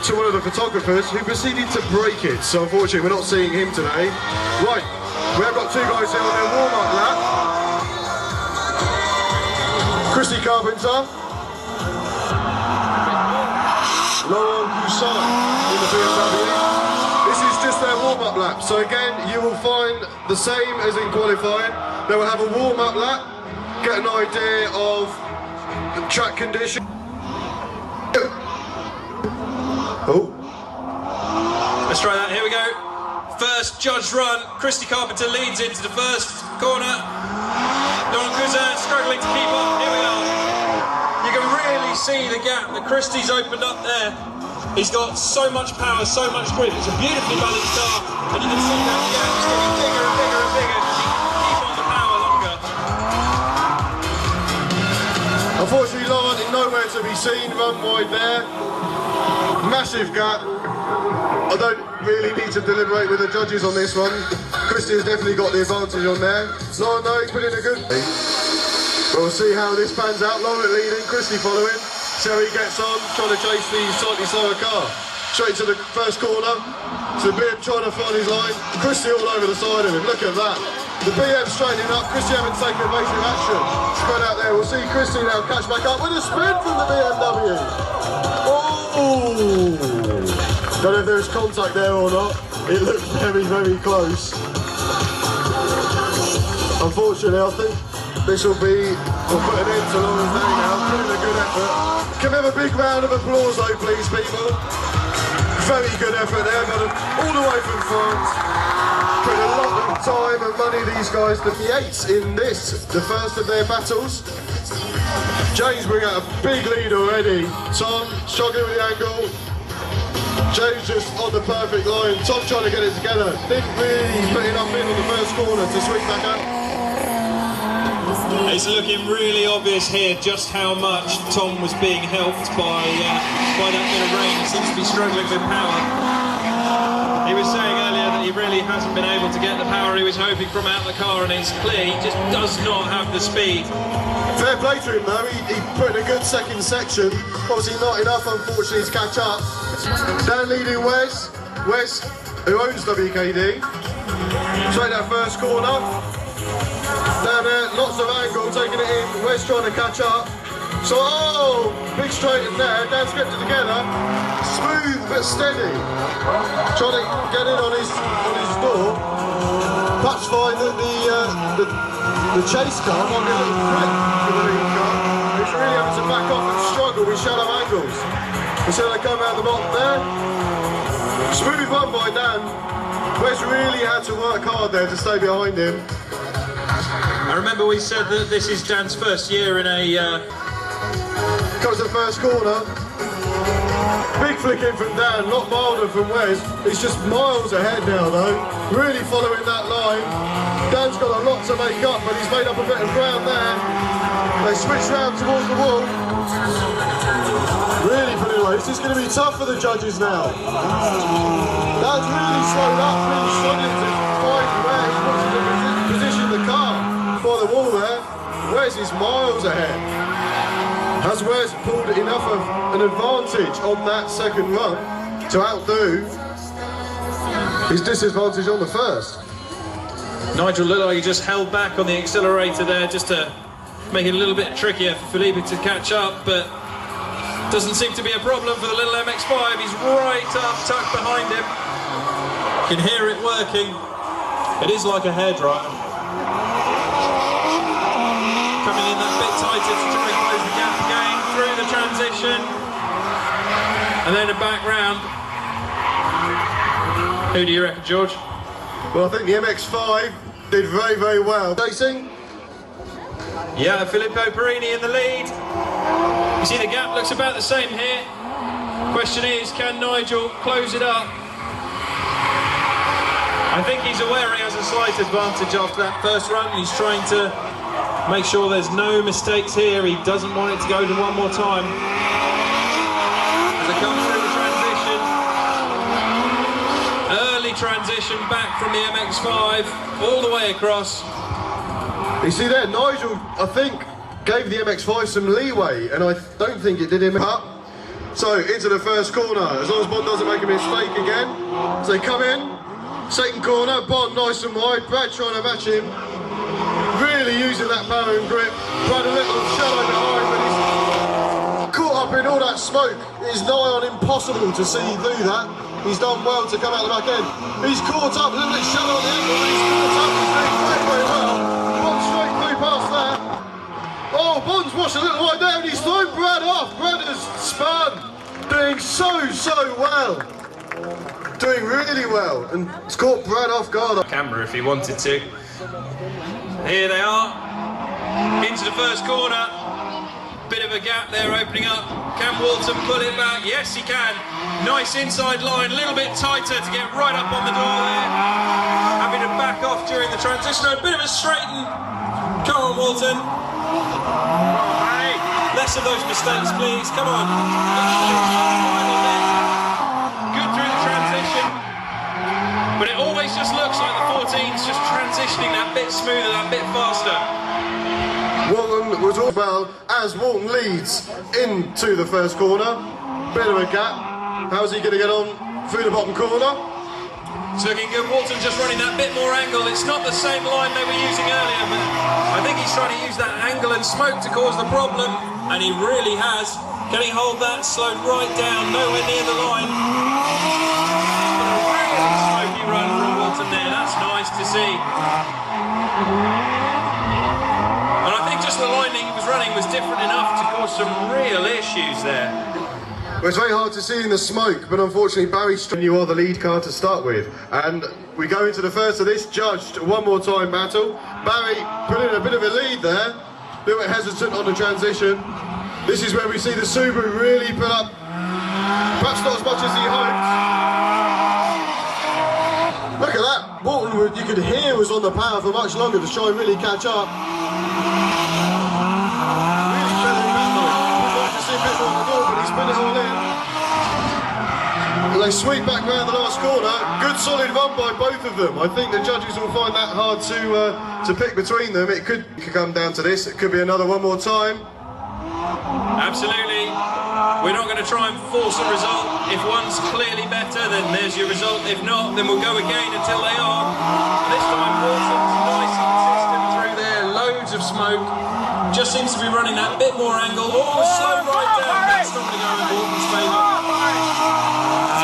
to one of the photographers who proceeded to break it. So unfortunately we're not seeing him today. Right, we have got two guys here on their warm-up lap. Christy Carpenter, Laurent Poussin in the BMW. This is just their warm-up lap. So again, you will find the same as in qualifying. They will have a warm-up lap, get an idea of the track condition. Oh. Let's try that, here we go. First judged run, Christy Carpenter leads into the first corner. Laurent Poussin struggling to keep up, here we are. You can really see the gap that Christy's opened up there. He's got so much power, so much grip. It's a beautifully balanced car, and you can see that gap is getting bigger and bigger and bigger as he keeps on the power longer. Unfortunately, Laurent is nowhere to be seen, run wide there. Massive gap. I don't really need to deliberate with the judges on this one. Christy has definitely got the advantage on there. Laurent, though, he's put in a good... We'll see how this pans out. Laurent leading, Christy following. See how he gets on, trying to chase the slightly slower car. Straight to the first corner. So the BM trying to find his line. Christy all over the side of him, look at that. The BM straightening up, Christy having taken evasive action. Spread out there, we'll see Christy now catch back up with a spin from the BMW. Oh! Don't know if there's contact there or not. It looked very, very close. Unfortunately, I think this will be, we'll put an end to Laurent's day now. Doing a good effort. Can we have a big round of applause though, please, people? Very good effort there, got them all the way from France. Put a lot of time and money, these guys, to the eights in this, the first of their battles. James bring out a big lead already. Tom struggling with the angle. James just on the perfect line. Tom trying to get it together. Didn't really put enough in on the first corner to swing back out. It's looking really obvious here just how much Tom was being helped by that bit of rain. He seems to be struggling with power. He was saying earlier that he really hasn't been able to get the power he was hoping from out the car, and it's clear he just does not have the speed. Fair play to him though, he put in a good second section. Obviously not enough, unfortunately, to catch up. Dan leading Wes, who owns WKD. Straight that first corner. Down there, lots of angle, taking it in. Wes trying to catch up. So, oh, big straight in there. Dan's kept it together. Smooth but steady. Trying to get in on his door. Perhaps find that the chase car might be a little quick for the lead car. He's really having to back off and struggle with shallow angles. You see how they come out the bottom there? Smooth one by Dan. Wes really had to work hard there to stay behind him. I remember we said that this is Dan's first year in a... Comes to the first corner. Big flick in from Dan, not milder from Wes. He's just miles ahead now though. Really following that line. Dan's got a lot to make up, but he's made up a bit of ground there. They switch round towards the wall. Really putting away. This is going to be tough for the judges now. Dan's really slowed up, really struggling to find where he wants to position the car by the wall there. Wes is miles ahead. Has Wes pulled enough of an advantage on that second run to outdo his disadvantage on the first? Nigel looked like he just held back on the accelerator there just to make it a little bit trickier for Felipe to catch up, but doesn't seem to be a problem for the little MX-5. He's right up, tucked behind him. You can hear it working. It is like a hairdryer. Coming in that bit tighter to try and close the gap again, through the transition, and then a back round. Who do you reckon, George? Well, I think the MX-5 did very, very well. Chasing? Yeah, Filippo Perini in the lead. You see the gap looks about the same here. Question is, can Nigel close it up? I think he's aware he has a slight advantage after that first run. He's trying to make sure there's no mistakes here. He doesn't want it to go to one more time. As they come through the transition, early transition back from the MX-5 all the way across. You see there, Nigel, I think, gave the MX-5 some leeway, and I don't think it did him up. So, into the first corner, as long as Bond doesn't make a mistake again. So they come in, second corner, Bond nice and wide, Brad trying to match him. Really using that power and grip. Brad a little shallow behind, but he's caught up in all that smoke. It is nigh on impossible to see through that. He's done well to come out the back end. He's caught up, a little bit shallow on the angle, but he's caught up, he's doing very, very well. Bond straight through past there. Oh, Bond's washed a little wide down, he's thrown Brad off. Brad has spun, doing so well. Doing really well, and it's caught Brad off guard. Camera if he wanted to. Here they are, into the first corner. Bit of a gap there opening up. Can Walton pull it back? Yes, he can. Nice inside line, a little bit tighter to get right up on the door there. Having to back off during the transition. A bit of a straighten. Come on, Walton. Hey, less of those mistakes, please. Come on. Good through the transition. But it always just looks like the 14's just transitioning that bit smoother, that bit faster. Walton was all well as Walton leads into the first corner. Bit of a gap. How's he going to get on through the bottom corner? It's looking good. Walton just running that bit more angle. It's not the same line they were using earlier, but I think he's trying to use that angle and smoke to cause the problem, and he really has. Can he hold that? Slowed right down, nowhere near the line. A really smoky run from Walton there. That's nice to see. And I think just the line he was running was different enough to cause some real issues there. Well, it's very hard to see in the smoke, but unfortunately Barry, you are the lead car to start with. And we go into the first of this judged one more time battle. Barry put in a bit of a lead there, a little bit hesitant on the transition. This is where we see the Subaru really put up, perhaps not as much as he hoped. Look at that, Walton, you could hear, was on the power for much longer to try and really catch up. Really fell in back though. We'd like to see a bit more on the door, but he's put it all in. And they sweep back round the last corner. Good solid run by both of them. I think the judges will find that hard to pick between them. It could come down to this. It could be another one more time. Absolutely. We're not going to try and force a result. If one's clearly better, then there's your result. If not, then we'll go again until they are. This time, Walton's nice and consistent through there. Loads of smoke. Just seems to be running that bit more angle. Oh, slow right down. That's not going to go in Walton's favour.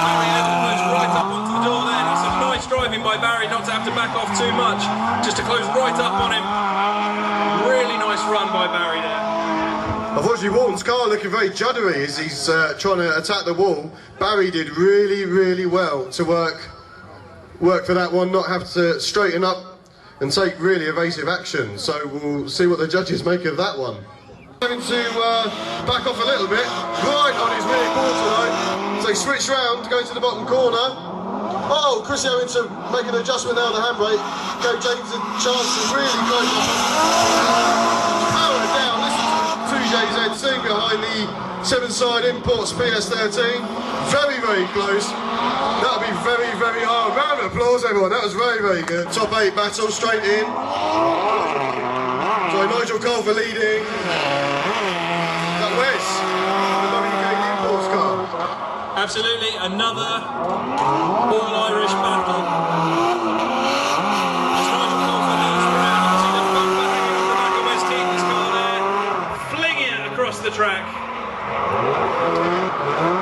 Barry goes right up onto the door there. That's a nice driving by Barry, not to have to back off too much. Just to close right up on him. Really nice run by Barry there. Unfortunately, Walton's car looking very juddery as he's trying to attack the wall. Barry did really well to work for that one, not have to straighten up and take really evasive action. So we'll see what the judges make of that one. Having to back off a little bit, right on his rear quarter though. So he switched round, going to the bottom corner. Oh, Chris having to make an adjustment there on the handbrake. Gave James a chance to really close up. Power down, listen to the 2JZ sitting behind the 7-side Imports PS13. Very close. That'll be very hard. Round of applause, everyone. That was very good. Top 8 battle straight in. So Nigel Culver leading. That Wes, the WK Imports car. Absolutely, another all-Irish battle. As Nigel Culver goes around, you can see the bumper hanging on the back of Wes Keaton's car there, flinging it across the track.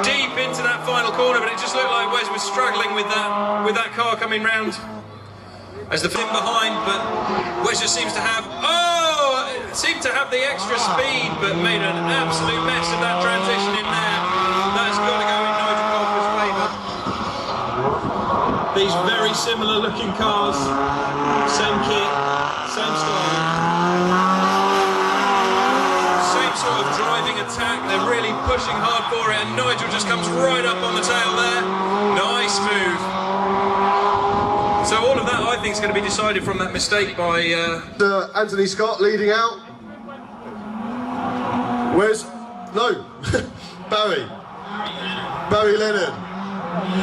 Deep into that final corner, but it just looked like Wes was struggling with that car coming round as the fin behind, but Wes just seems to have the extra speed, but made an absolute mess of that transition in there. That's got to go in Nigel Culver's favour. These very similar looking cars, same kit, same style. Same sort of driving attack, they're really pushing hard for it, and Nigel just comes right up on the tail there. Nice move. So all of that I think is going to be decided from that mistake by Anthony Scott leading out. Where's Barry Lennon.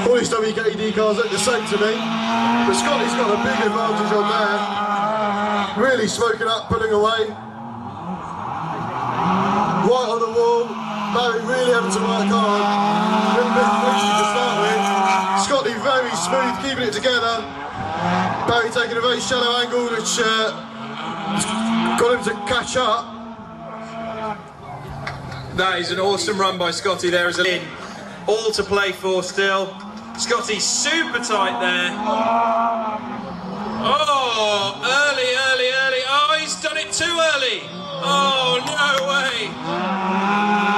All these WKD cars look the same to me, but Scotty's got a big advantage on there. Really smoking up, pulling away. Right on the wall. Barry really having to work hard. A little bit crazy to start with. Scotty very smooth, keeping it together. Barry taking a very shallow angle, which got him to catch up. That is an awesome run by Scotty. There is a in. All to play for still. Scotty super tight there. Oh, early. Oh, he's done it too early. Oh, no way.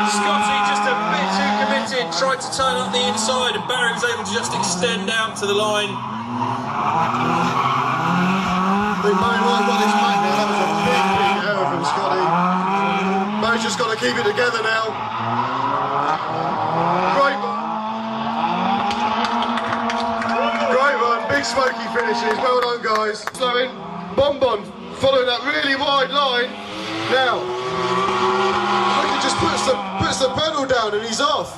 Scotty just a bit too committed. Tried to turn up the inside and Barry was able to just extend out to the line. I think Barry might have got this back now. That was a big error from Scotty. Barry's just got to keep it together now. Great run, big smoky finishes. Well done, guys. Slowing, Bonbon following that really wide line. Now, he just puts the pedal down and he's off.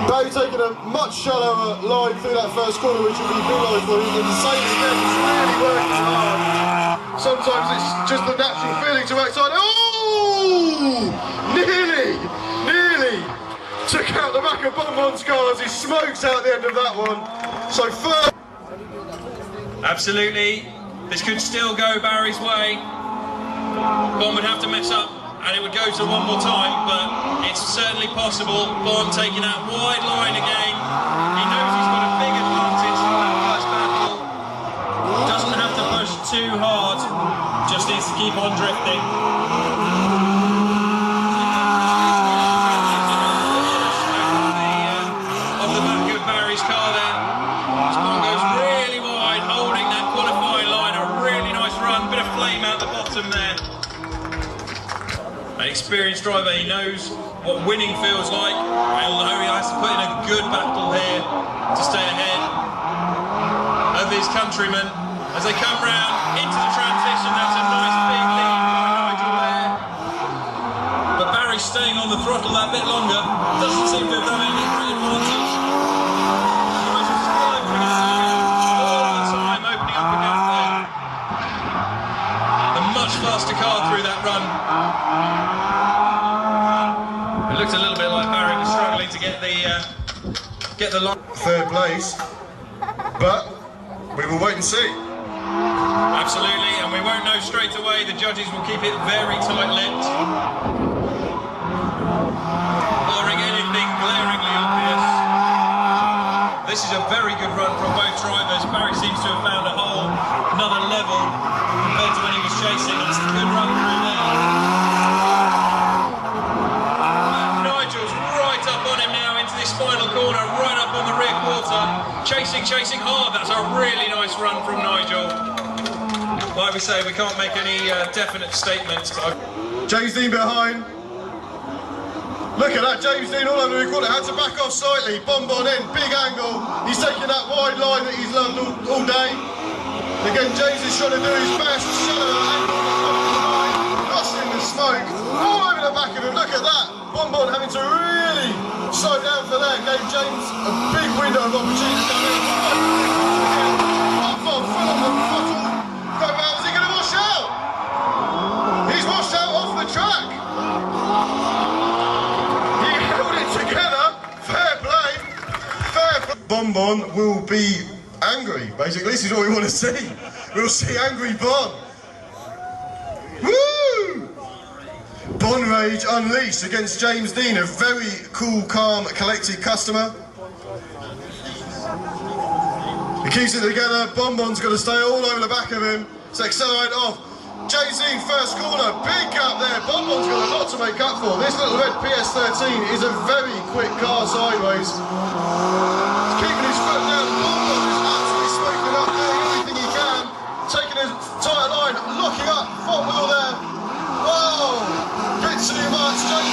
Barry taking a much shallower line through that first corner, which will be penalised for him. And the same again, he's really working hard. Sometimes it's just the natural feeling to backside. Oh! Nearly took out the back of Bonbon's car as he smokes out the end of that one. So first. Absolutely. This could still go Barry's way. Bon would have to mess up and it would go to one more time, but it's certainly possible. Bon taking that wide line again. He knows he's got a big advantage from that first battle. Doesn't have to push too hard, just needs to keep on drifting. Off the back of Barry's car there. Bon goes really wide, holding that qualifying line. A really nice run, bit of flame out the bottom there. An experienced driver, he knows what winning feels like. Although he has to put in a good battle here to stay ahead of his countrymen as they come round into the transition. That's a nice big lead by Nigel there. But Barry's staying on the throttle that bit longer. Doesn't seem to have done any great advantage. Nigel's still opening up all the time, opening up a gap there. A much faster car through that run. It looked a little bit like Barry was struggling to get the line. Third place, but we will wait and see. Absolutely, and we won't know straight away. The judges will keep it very tight-lipped, barring anything glaringly obvious. This is a very good run from both drivers. Barry seems to have found another level compared to when he was chasing. It's a good run through there. Nigel's right up on him now into this final corner, right up on the rear quarter. Chasing hard. That's a really nice run from Nigel. Like we say, we can't make any definite statements. James Dean behind. Look at that, James Dean all over the corner. Had to back off slightly. Bonbon in, big angle. He's taking that wide line that he's loved all day. Again, James is trying to do his best. Shallow angle on the line. Lost in the smoke. All over the back of him. Look at that. Bonbon having to really slow down for that. Gave James a big window of opportunity to come in. Bonbon full on the throttle. Is he going to wash out? He's washed out off the track. He held it together. Fair play. Bonbon will be angry, basically. This is what we want to see. We'll see angry Bon. Woo! Bon rage unleashed against James Dean, a very cool, calm, collected customer. He keeps it together. Bonbon's got to stay all over the back of him. It's accelerate off. James Dean, first corner, big gap there. Bonbon's got a lot to make up for. This little red PS13 is a very quick car sideways. He's keeping his foot down. Bonbon is absolutely smoking up, doing everything he can. Taking a tight line, locking up, front wheel there. Whoa! Bit too much. James